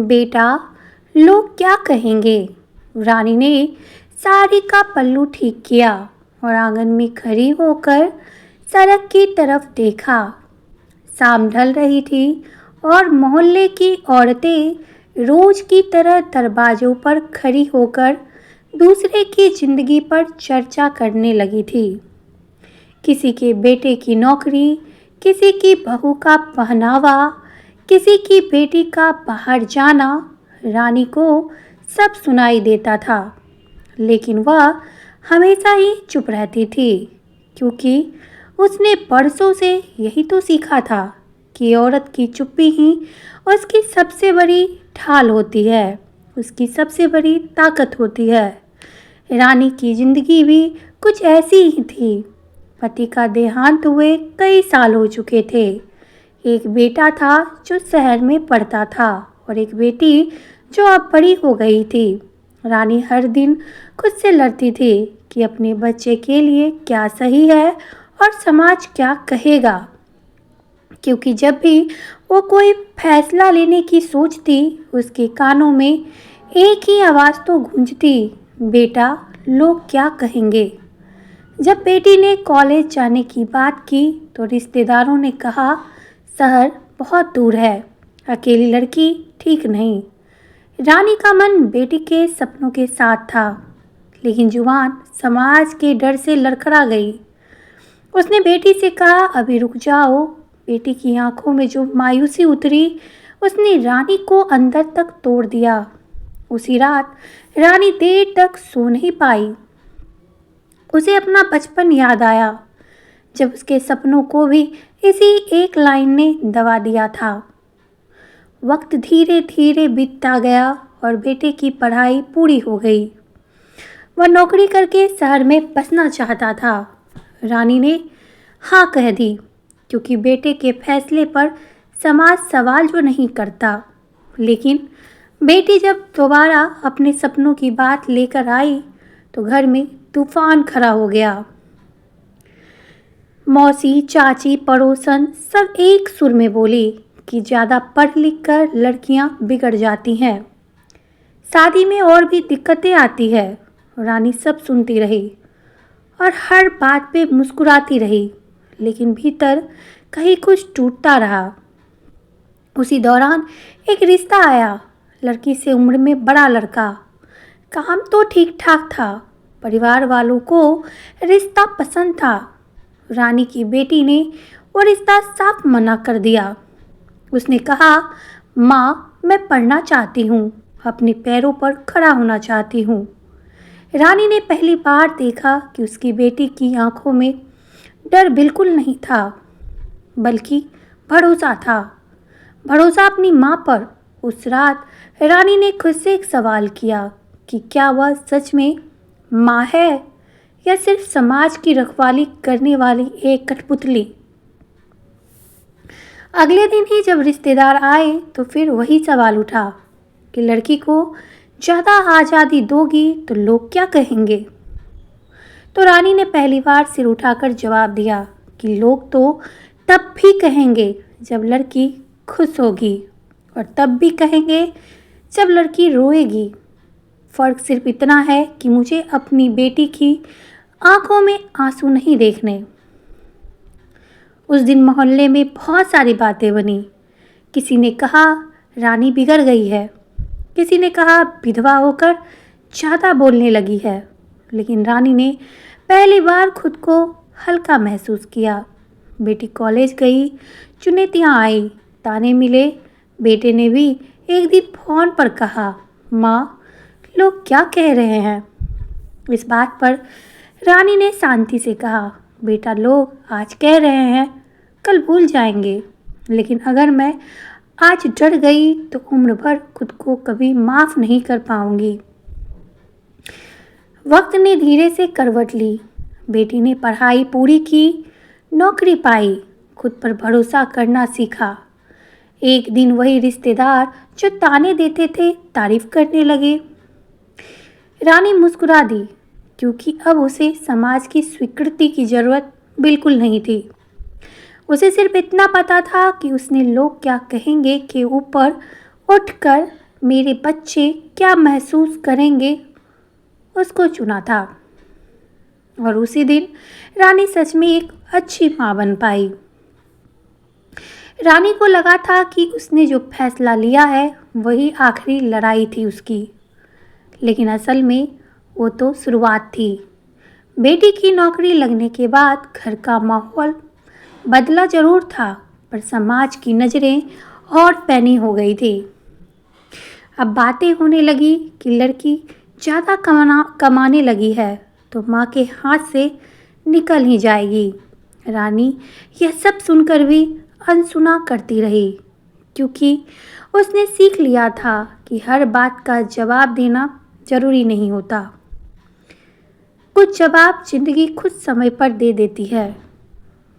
बेटा, लोग क्या कहेंगे? रानी ने साड़ी का पल्लू ठीक किया और आंगन में खड़ी होकर सड़क की तरफ देखा। शाम ढल रही थी और मोहल्ले की औरतें रोज की तरह दरवाजों पर खड़ी होकर दूसरे की जिंदगी पर चर्चा करने लगी थी। किसी के बेटे की नौकरी, किसी की बहू का पहनावा, किसी की बेटी का बाहर जाना। रानी को सब सुनाई देता था, लेकिन वह हमेशा ही चुप रहती थी, क्योंकि उसने बरसों से यही तो सीखा था कि औरत की चुप्पी ही उसकी सबसे बड़ी ढाल होती है, उसकी सबसे बड़ी ताकत होती है। रानी की जिंदगी भी कुछ ऐसी ही थी। पति का देहांत हुए कई साल हो चुके थे। एक बेटा था जो शहर में पढ़ता था और एक बेटी जो अब बड़ी हो गई थी। रानी हर दिन खुद से लड़ती थी कि अपने बच्चे के लिए क्या सही है और समाज क्या कहेगा, क्योंकि जब भी वो कोई फैसला लेने की सोचती, उसके कानों में एक ही आवाज़ तो गूंजती, बेटा, लोग क्या कहेंगे। जब बेटी ने कॉलेज जाने की बात की तो रिश्तेदारों ने कहा, शहर बहुत दूर है, अकेली लड़की ठीक नहीं। रानी का मन बेटी के सपनों के साथ था, लेकिन जुबान समाज के डर से लड़खड़ा गई। उसने बेटी से कहा, अभी रुक जाओ। बेटी की आंखों में जो मायूसी उतरी, उसने रानी को अंदर तक तोड़ दिया। उसी रात रानी देर तक सो नहीं पाई। उसे अपना बचपन याद आया, जब उसके सपनों को भी इसी एक लाइन ने दबा दिया था। वक्त धीरे धीरे बीतता गया और बेटे की पढ़ाई पूरी हो गई। वह नौकरी करके शहर में बसना चाहता था। रानी ने हाँ कह दी, क्योंकि बेटे के फैसले पर समाज सवाल जो नहीं करता। लेकिन बेटी जब दोबारा अपने सपनों की बात लेकर आई तो घर में तूफान खड़ा हो गया। मौसी, चाची, पड़ोसन सब एक सुर में बोली कि ज़्यादा पढ़ लिख कर लड़कियां बिगड़ जाती हैं, शादी में और भी दिक्कतें आती है। रानी सब सुनती रही और हर बात पे मुस्कुराती रही, लेकिन भीतर कहीं कुछ टूटता रहा। उसी दौरान एक रिश्ता आया, लड़की से उम्र में बड़ा लड़का। काम तो ठीक ठाक था, परिवार वालों को रिश्ता पसंद था। रानी की बेटी ने वो रिश्ता साफ मना कर दिया। उसने कहा, माँ, मैं पढ़ना चाहती हूँ, अपने पैरों पर खड़ा होना चाहती हूँ। रानी ने पहली बार देखा कि उसकी बेटी की आंखों में डर बिल्कुल नहीं था, बल्कि भरोसा था, भरोसा अपनी माँ पर। उस रात रानी ने खुद से एक सवाल किया कि क्या वह सच में माँ है या सिर्फ समाज की रखवाली करने वाली एक कठपुतली। अगले दिन ही जब रिश्तेदार आए तो फिर वही सवाल उठा कि लड़की को ज़्यादा आज़ादी दोगी तो लोग क्या कहेंगे। तो रानी ने पहली बार सिर उठाकर जवाब दिया कि लोग तो तब भी कहेंगे जब लड़की खुश होगी, और तब भी कहेंगे जब लड़की रोएगी। फ़र्क सिर्फ इतना है कि मुझे अपनी बेटी की आंखों में आंसू नहीं देखने। उस दिन मोहल्ले में बहुत सारी बातें बनी। किसी ने कहा रानी बिगड़ गई है, किसी ने कहा विधवा होकर ज़्यादा बोलने लगी है, लेकिन रानी ने पहली बार खुद को हल्का महसूस किया। बेटी कॉलेज गई, चुनौतियाँ आई, ताने मिले। बेटे ने भी एक दिन फ़ोन पर कहा, माँ, लोग क्या कह रहे हैं। इस बात पर रानी ने शांति से कहा, बेटा, लोग आज कह रहे हैं, कल भूल जाएंगे, लेकिन अगर मैं आज डर गई तो उम्र भर खुद को कभी माफ़ नहीं कर पाऊंगी। वक्त ने धीरे से करवट ली। बेटी ने पढ़ाई पूरी की, नौकरी पाई, खुद पर भरोसा करना सीखा। एक दिन वही रिश्तेदार जो ताने देते थे तारीफ करने लगे। रानी मुस्कुरा दी, क्योंकि अब उसे समाज की स्वीकृति की ज़रूरत बिल्कुल नहीं थी। उसे सिर्फ इतना पता था कि उसने लोग क्या कहेंगे के ऊपर उठकर मेरे बच्चे क्या महसूस करेंगे उसको चुना था। और उसी दिन रानी सच में एक अच्छी माँ बन पाई। रानी को लगा था कि उसने जो फैसला लिया है वही आखिरी लड़ाई थी उसकी, लेकिन असल में वो तो शुरुआत थी। बेटी की नौकरी लगने के बाद घर का माहौल बदला जरूर था, पर समाज की नज़रें और पैनी हो गई थी। अब बातें होने लगी कि लड़की ज़्यादा कमाने लगी है तो माँ के हाथ से निकल ही जाएगी। रानी यह सब सुनकर भी अनसुना करती रही, क्योंकि उसने सीख लिया था कि हर बात का जवाब देना जरूरी नहीं होता। कुछ जवाब जिंदगी खुद समय पर दे देती है।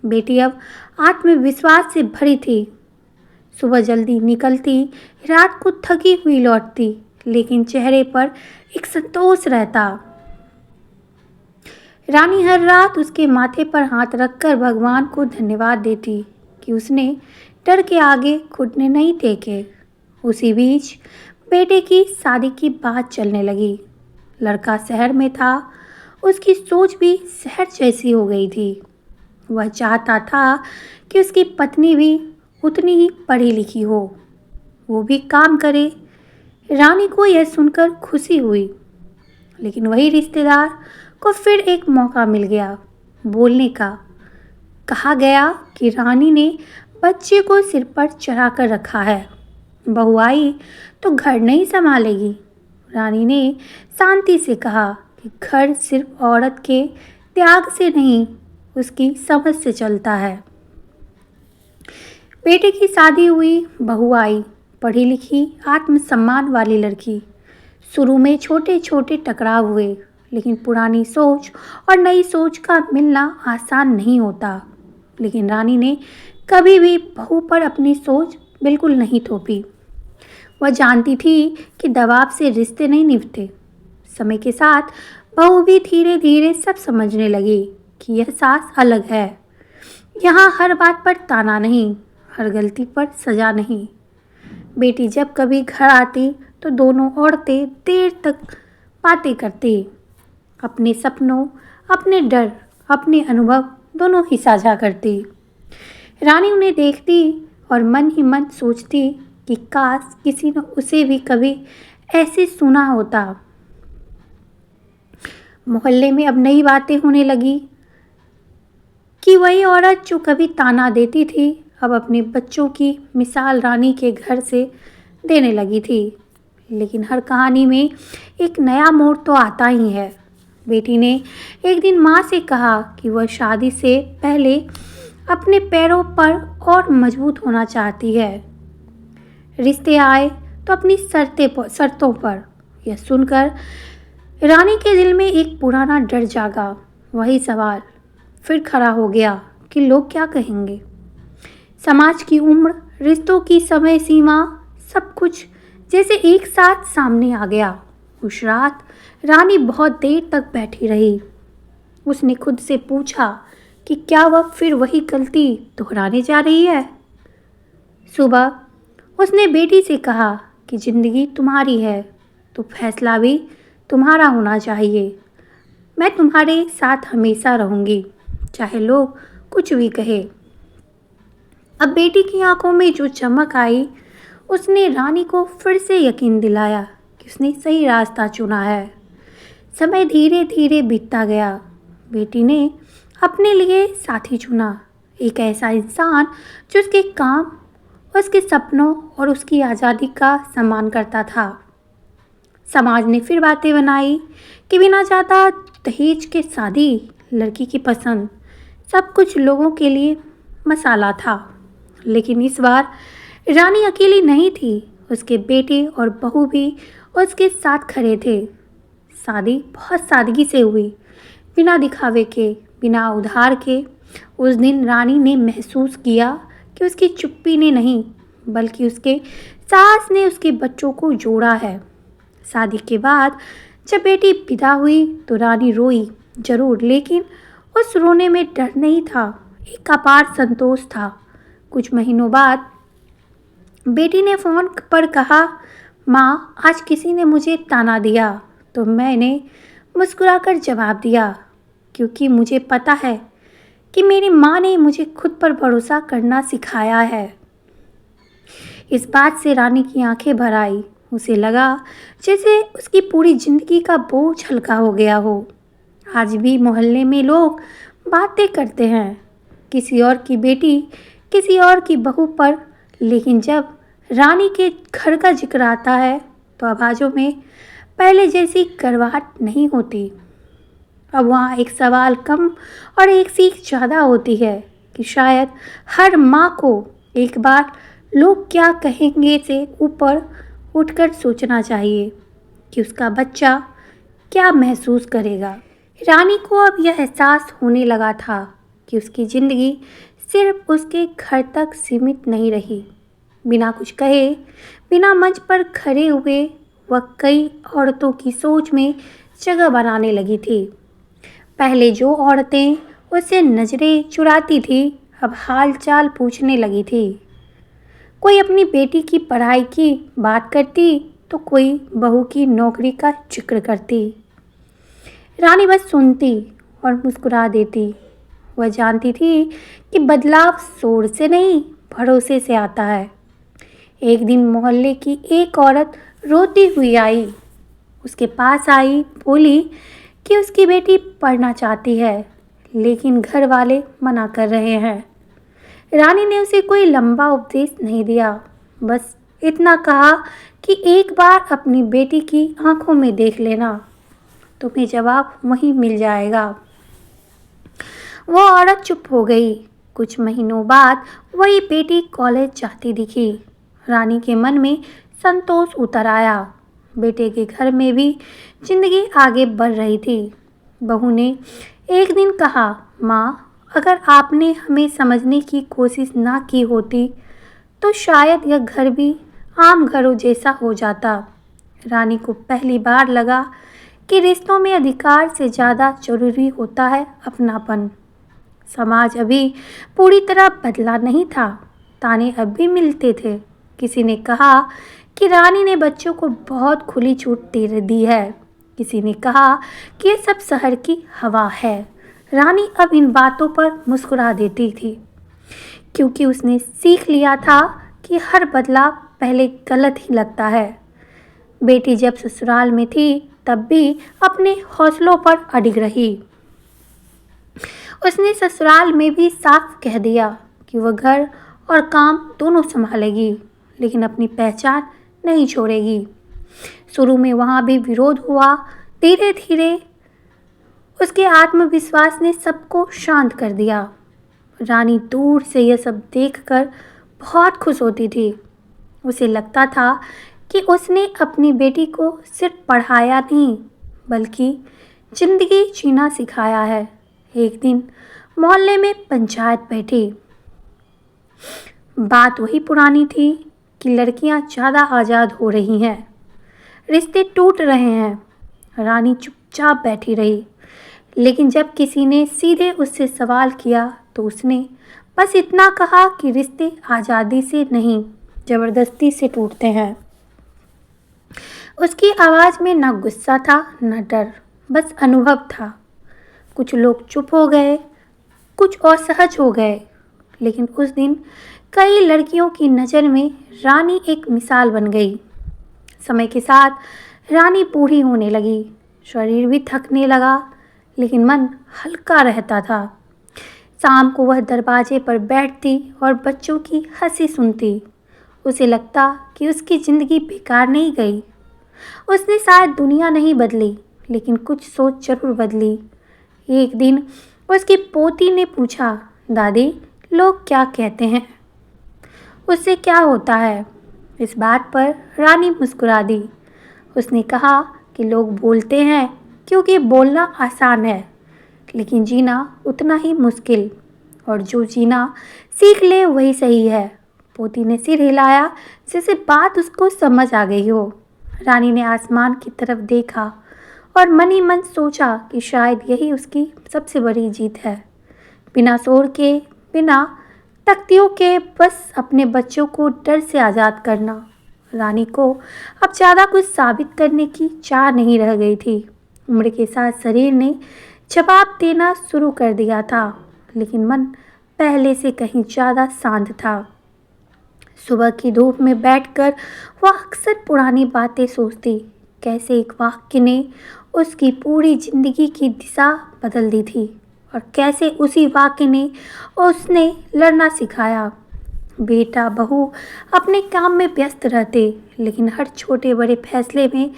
बेटी अब आत्मविश्वास से भरी थी। सुबह जल्दी निकलती, रात को थकी हुई लौटती, लेकिन चेहरे पर एक संतोष रहता। रानी हर रात उसके माथे पर हाथ रखकर भगवान को धन्यवाद देती कि उसने डर के आगे घुटने नहीं टेके। उसी बीच बेटे की शादी की बात चलने लगी। लड़का शहर में था, उसकी सोच भी शहर जैसी हो गई थी। वह चाहता था कि उसकी पत्नी भी उतनी ही पढ़ी लिखी हो, वो भी काम करे। रानी को यह सुनकर खुशी हुई, लेकिन वही रिश्तेदार को फिर एक मौका मिल गया बोलने का। कहा गया कि रानी ने बच्चे को सिर पर चढ़ा कर रखा है, बहू आई तो घर नहीं संभालेगी। रानी ने शांति से कहा कि घर सिर्फ औरत के त्याग से नहीं, उसकी समझ से चलता है। बेटे की शादी हुई, बहू आई, पढ़ी लिखी आत्मसम्मान वाली लड़की। शुरू में छोटे छोटे टकराव हुए, लेकिन पुरानी सोच और नई सोच का मिलना आसान नहीं होता। लेकिन रानी ने कभी भी बहू पर अपनी सोच बिल्कुल नहीं थोपी। वह जानती थी कि दबाव से रिश्ते नहीं निभते। समय के साथ बहू भी धीरे धीरे सब समझने लगी कि यह सास अलग है। यहाँ हर बात पर ताना नहीं, हर गलती पर सजा नहीं। बेटी जब कभी घर आती तो दोनों औरतें देर तक बातें करती, अपने सपनों, अपने डर, अपने अनुभव दोनों ही साझा करती। रानी उन्हें देखती और मन ही मन सोचती कि काश किसी ने उसे भी कभी ऐसे सुना होता। मोहल्ले में अब नई बातें होने लगी कि वही औरत जो कभी ताना देती थी अब अपने बच्चों की मिसाल रानी के घर से देने लगी थी। लेकिन हर कहानी में एक नया मोड़ तो आता ही है। बेटी ने एक दिन माँ से कहा कि वह शादी से पहले अपने पैरों पर और मजबूत होना चाहती है। रिश्ते आए तो अपनी शर्तों पर। यह सुनकर रानी के दिल में एक पुराना डर जागा। वही सवाल फिर खड़ा हो गया कि लोग क्या कहेंगे। समाज की उम्र, रिश्तों की समय सीमा, सब कुछ जैसे एक साथ सामने आ गया। उस रात रानी बहुत देर तक बैठी रही। उसने खुद से पूछा कि क्या वह फिर वही गलती दोहराने जा रही है। सुबह उसने बेटी से कहा कि जिंदगी तुम्हारी है तो फैसला भी तुम्हारा होना चाहिए। मैं तुम्हारे साथ हमेशा रहूँगी, चाहे लोग कुछ भी कहे। अब बेटी की आंखों में जो चमक आई उसने रानी को फिर से यकीन दिलाया कि उसने सही रास्ता चुना है। समय धीरे धीरे बीतता गया। बेटी ने अपने लिए साथी चुना, एक ऐसा इंसान जो उसके काम, उसके सपनों और उसकी आज़ादी का सम्मान करता था। समाज ने फिर बातें बनाई कि बिना ज़्यादा दहेज के शादी, लड़की की पसंद, सब कुछ लोगों के लिए मसाला था। लेकिन इस बार रानी अकेली नहीं थी, उसके बेटे और बहू भी उसके साथ खड़े थे। शादी बहुत सादगी से हुई, बिना दिखावे के, बिना उधार के। उस दिन रानी ने महसूस किया कि उसकी चुप्पी ने नहीं, बल्कि उसके सास ने उसके बच्चों को जोड़ा है। शादी के बाद जब बेटी विदा हुई तो रानी रोई जरूर, लेकिन उस रोने में डर नहीं था, एक अपार संतोष था। कुछ महीनों बाद बेटी ने फ़ोन पर कहा, माँ, आज किसी ने मुझे ताना दिया तो मैंने मुस्कुराकर जवाब दिया, क्योंकि मुझे पता है कि मेरी माँ ने मुझे खुद पर भरोसा करना सिखाया है। इस बात से रानी की आंखें भर आई। उसे लगा जैसे उसकी पूरी जिंदगी का बोझ हल्का हो गया हो। आज भी मोहल्ले में लोग बातें करते हैं, किसी और की बेटी, किसी और की बहू पर, लेकिन जब रानी के घर का जिक्र आता है तो आवाज़ों में पहले जैसी करवाहट नहीं होती। अब वहाँ एक सवाल कम और एक सीख ज़्यादा होती है कि शायद हर माँ को एक बार लोग क्या कहेंगे से ऊपर उठकर सोचना चाहिए कि उसका बच्चा क्या महसूस करेगा। रानी को अब यह एहसास होने लगा था कि उसकी ज़िंदगी सिर्फ उसके घर तक सीमित नहीं रही। बिना कुछ कहे, बिना मंच पर खड़े हुए, वह कई औरतों की सोच में जगह बनाने लगी थी। पहले जो औरतें उससे नज़रें चुराती थी, अब हाल चाल पूछने लगी थी। कोई अपनी बेटी की पढ़ाई की बात करती तो कोई बहू की नौकरी का जिक्र करती। रानी बस सुनती और मुस्कुरा देती। वह जानती थी कि बदलाव शोर से नहीं, भरोसे से आता है। एक दिन मोहल्ले की एक औरत रोती हुई आई। उसके पास आई, बोली कि उसकी बेटी पढ़ना चाहती है, लेकिन घर वाले मना कर रहे हैं। रानी ने उसे कोई लंबा उपदेश नहीं दिया, बस इतना कहा कि एक बार अपनी बेटी की आंखों में देख लेना, तुम्हें जवाब वहीं मिल जाएगा। वो औरत चुप हो गई। कुछ महीनों बाद वही बेटी कॉलेज जाती दिखी। रानी के मन में संतोष उतर आया। बेटे के घर में भी जिंदगी आगे बढ़ रही थी। बहू ने एक दिन कहा, माँ, अगर आपने हमें समझने की कोशिश ना की होती तो शायद यह घर भी आम घरों जैसा हो जाता। रानी को पहली बार लगा कि रिश्तों में अधिकार से ज़्यादा जरूरी होता है अपनापन। समाज अभी पूरी तरह बदला नहीं था, ताने अब भी मिलते थे। किसी ने कहा कि रानी ने बच्चों को बहुत खुली छूट दे दी है। किसी ने कहा कि ये सब शहर की हवा है। रानी अब इन बातों पर मुस्कुरा देती थी, क्योंकि उसने सीख लिया था कि हर बदलाव पहले गलत ही लगता है। बेटी जब ससुराल में थी तब भी अपने हौसलों पर अडिग रही। उसने ससुराल में भी साफ कह दिया कि वह घर और काम दोनों संभालेगी, लेकिन अपनी पहचान नहीं छोड़ेगी। शुरू में वहाँ भी विरोध हुआ, धीरे धीरे उसके आत्मविश्वास ने सबको शांत कर दिया। रानी दूर से यह सब देखकर बहुत खुश होती थी। उसे लगता था कि उसने अपनी बेटी को सिर्फ पढ़ाया नहीं, बल्कि जिंदगी जीना सिखाया है। एक दिन मोहल्ले में पंचायत बैठी। बात वही पुरानी थी कि लड़कियां ज़्यादा आज़ाद हो रही हैं, रिश्ते टूट रहे हैं। रानी चुपचाप बैठी रही, लेकिन जब किसी ने सीधे उससे सवाल किया तो उसने बस इतना कहा कि रिश्ते आज़ादी से नहीं, ज़बरदस्ती से टूटते हैं। उसकी आवाज़ में न गुस्सा था न डर, बस अनुभव था। कुछ लोग चुप हो गए, कुछ असहज हो गए, लेकिन उस दिन कई लड़कियों की नज़र में रानी एक मिसाल बन गई। समय के साथ रानी बूढ़ी होने लगी, शरीर भी थकने लगा, लेकिन मन हल्का रहता था। शाम को वह दरवाजे पर बैठती और बच्चों की हंसी सुनती। उसे लगता कि उसकी ज़िंदगी बेकार नहीं गई। उसने शायद दुनिया नहीं बदली, लेकिन कुछ सोच जरूर बदली। एक दिन उसकी पोती ने पूछा, दादी, लोग क्या कहते हैं, उससे क्या होता है? इस बात पर रानी मुस्कुरा दी। उसने कहा कि लोग बोलते हैं क्योंकि बोलना आसान है, लेकिन जीना उतना ही मुश्किल, और जो जीना सीख ले वही सही है। पोती ने सिर हिलाया, जैसे बात उसको समझ आ गई हो। रानी ने आसमान की तरफ देखा और मन ही मन सोचा कि शायद यही उसकी सबसे बड़ी जीत है। बिना शोर के, बिना तख्तियों के, बस अपने बच्चों को डर से आज़ाद करना। रानी को अब ज़्यादा कुछ साबित करने की चाह नहीं रह गई थी। उम्र के साथ शरीर ने जवाब देना शुरू कर दिया था, लेकिन मन पहले से कहीं ज़्यादा शांत था। सुबह की धूप में बैठकर वह अक्सर पुरानी बातें सोचती, कैसे एक वाक्य ने उसकी पूरी जिंदगी की दिशा बदल दी थी और कैसे उसी वाक्य ने उसने लड़ना सिखाया। बेटा बहू अपने काम में व्यस्त रहते, लेकिन हर छोटे बड़े फैसले में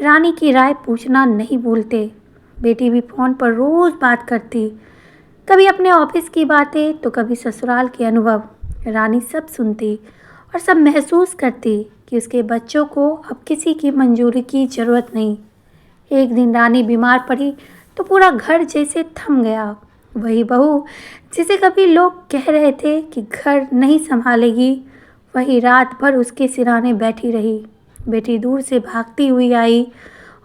रानी की राय पूछना नहीं भूलते। बेटी भी फ़ोन पर रोज़ बात करती, कभी अपने ऑफिस की बातें तो कभी ससुराल के अनुभव। रानी सब सुनती और सब महसूस करती कि उसके बच्चों को अब किसी की मंजूरी की ज़रूरत नहीं। एक दिन रानी बीमार पड़ी तो पूरा घर जैसे थम गया। वही बहू जिसे कभी लोग कह रहे थे कि घर नहीं संभालेगी, वही रात भर उसके सिरहाने बैठी रही। बेटी दूर से भागती हुई आई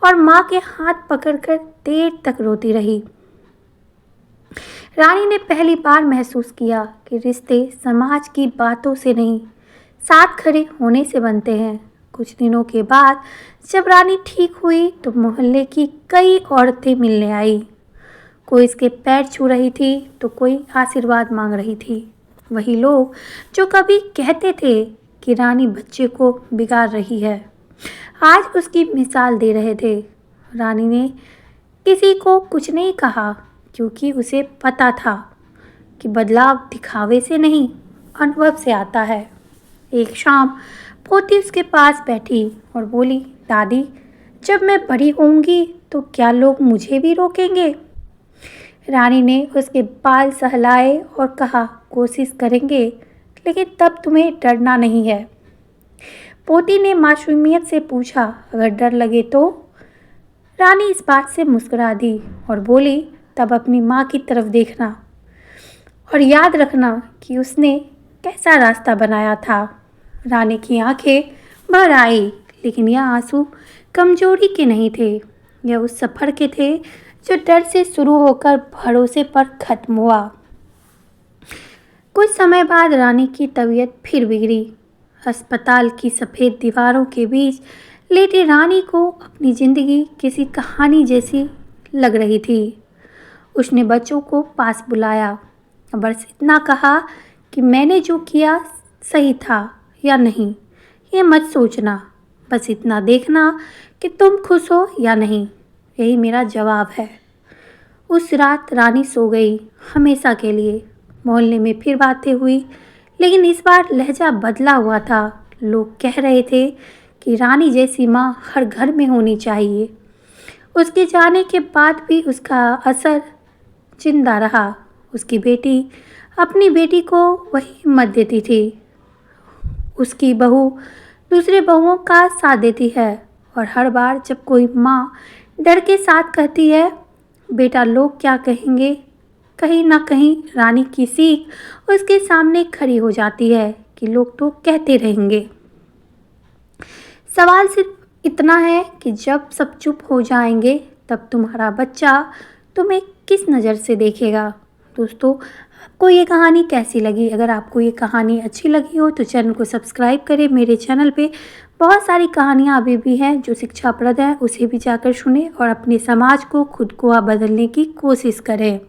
और माँ के हाथ पकड़कर देर तक रोती रही। रानी ने पहली बार महसूस किया कि रिश्ते समाज की बातों से नहीं, साथ खड़े होने से बनते हैं। कुछ दिनों के बाद जब रानी ठीक हुई तो मोहल्ले की कई औरतें मिलने आई। कोई इसके पैर छू रही थी तो कोई आशीर्वाद मांग रही थी। वही लोग जो कभी कहते थे कि रानी बच्चे को बिगाड़ रही है, आज उसकी मिसाल दे रहे थे। रानी ने किसी को कुछ नहीं कहा, क्योंकि उसे पता था कि बदलाव दिखावे से नहीं, अनुभव से आता है। एक शाम पोती उसके पास बैठी और बोली, दादी, जब मैं बड़ी होंगी तो क्या लोग मुझे भी रोकेंगे? रानी ने उसके बाल सहलाए और कहा, कोशिश करेंगे, लेकिन तब तुम्हें डरना नहीं है। पोती ने मासूमियत से पूछा, अगर डर लगे तो? रानी इस बात से मुस्कुरा दी और बोली, तब अपनी माँ की तरफ देखना और याद रखना कि उसने कैसा रास्ता बनाया था। रानी की आंखें भर आई, लेकिन यह आंसू कमजोरी के नहीं थे, यह उस सफ़र के थे जो डर से शुरू होकर भरोसे पर खत्म हुआ। कुछ समय बाद रानी की तबीयत फिर बिगड़ी। अस्पताल की सफ़ेद दीवारों के बीच लेटी रानी को अपनी ज़िंदगी किसी कहानी जैसी लग रही थी। उसने बच्चों को पास बुलाया, बस इतना कहा कि मैंने जो किया सही था या नहीं, ये मत सोचना, बस इतना देखना कि तुम खुश हो या नहीं, यही मेरा जवाब है। उस रात रानी सो गई हमेशा के लिए। मोहल्ले में फिर बातें हुई, लेकिन इस बार लहजा बदला हुआ था। लोग कह रहे थे कि रानी जैसी माँ हर घर में होनी चाहिए। उसके जाने के बाद भी उसका असर जिंदा रहा। उसकी बेटी अपनी बेटी को वही हिम्मत देती थी। उसकी बहू दूसरे बहुओं का साथ देती है और हर बार जब कोई माँ डर के साथ कहती है, बेटा लोग क्या कहेंगे, कहीं ना कहीं रानी की सीख उसके सामने खड़ी हो जाती है कि लोग तो कहते रहेंगे। सवाल सिर्फ इतना है कि जब सब चुप हो जाएंगे तब तुम्हारा बच्चा तुम्हें किस नज़र से देखेगा। दोस्तों, आपको ये कहानी कैसी लगी? अगर आपको ये कहानी अच्छी लगी हो तो चैनल को सब्सक्राइब करें। मेरे चैनल पे बहुत सारी कहानियाँ अभी भी हैं जो शिक्षाप्रद हैं, उसे भी जाकर सुनें और अपने समाज को खुद को बदलने की कोशिश करें।